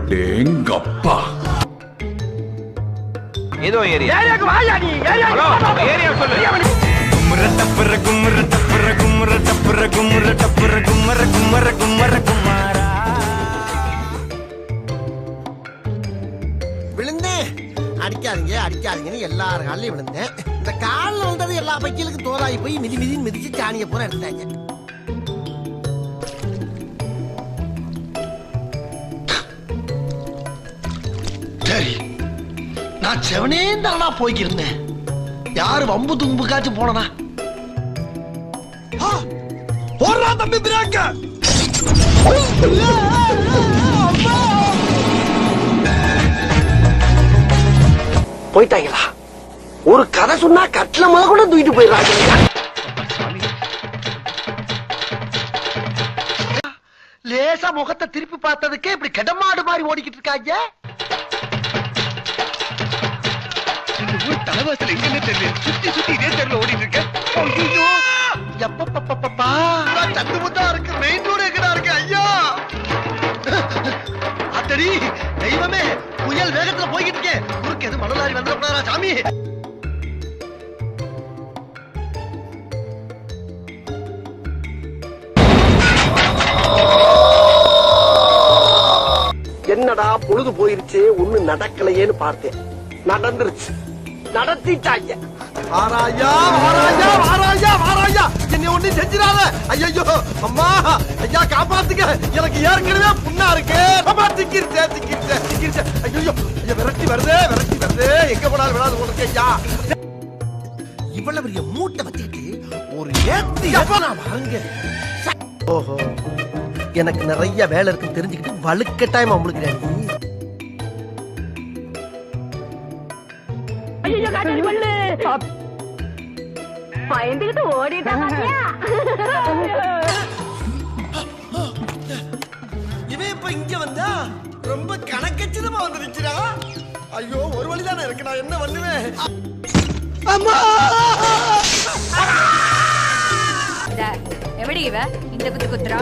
அடேங்கப்பா. ஏதோ ஏரியாக்கு வாயா நீ. ஏரியா சொல்லு. கும்மர டப்பர கும்மர டப்பர கும்மர டப்பர கும்மர டப்பர கும்மர கும்மர கும்மர குமாரா. விழுந்தேன். அடிக்காதீங்க அடிக்காதீங்கன்னு எல்லார் காலையும் விழுந்தேன். இந்த காலில் வந்தது எல்லா பைக்கிலுக்கும் தோலாகி போய் மிதி மிதின்னு மிதிச்சு சாணியை பூரா எடுத்தாங்க. சரி, நான் செவனே தானா போய்க்கிருந்தேன். யாரு வம்பு தும்புக்காச்சும் போனா போடுறா தம்பி பிராக்க. போயிட்டாங்களா? ஒரு கதை சொன்னா கட்டில முதல் கூட தூக்கிட்டு போயிடுறாங்க. லேசா முகத்தை திருப்பி பார்த்ததுக்கே இப்படி கெடமாடு மாதிரி ஓடிக்கிட்டு இருக்காங்க. தலைவாசல் எங்கன்னு தெரியல. சுத்தி சுத்தி இதே தெருல ஓடிட்டு இருக்க. எப்பப்பா சத்து முத்தா இருக்கு. மெயின் ரோடு எங்கடா இருக்கு ஐயா? அத்தடி தெய்வமே, புயல் வேகத்துல போய்கிட்டு இருக்கேன். குறுக்கு எது மணலாரி வந்துடக்கூடாதா சாமி? என்னடா பொழுது போயிருச்சு ஒண்ணு நடக்கலையேன்னு பார்த்தேன். நடந்துருச்சு. நடத்திட்டாங்க. வாராயா வாராயா வாராயா வாராயா, என்னை ஒண்ணு செஞ்சிடாத. ஐயோ அம்மா, ஐயா காப்பாத்துங்க. எனக்கு ஏற்கனவே புண்ணா இருக்கு. அம்மா திக்கிருச்சே திக்கிருச்சே திக்கிருச்சே. ஐயோ ஐயா விரட்டி வருதே விரட்டி வருதே. எங்க போனாலும் விடாது உனக்கு ஐயா. இவ்வளவு பெரிய மூட்டை வச்சுக்கிட்டு ஒரு ஏத்தி நான் வாங்க. ஓஹோ, எனக்கு நிறைய வேலை இருக்குன்னு தெரிஞ்சுக்கிட்டு வலுக்கட்டாயமா முழுக்கிறேன். பயந்துகிட்டு ஓடிட்டான். இவன் இப்ப இங்க வந்தா ரொம்ப கணக்கச்சிதமா வந்து நிக்கிறா. ஐயோ ஒரு வழிதானே இருக்கு, நான் என்ன பண்ணுவேன்? அம்மா எப்படி இவ இந்த குத்து குத்துறா?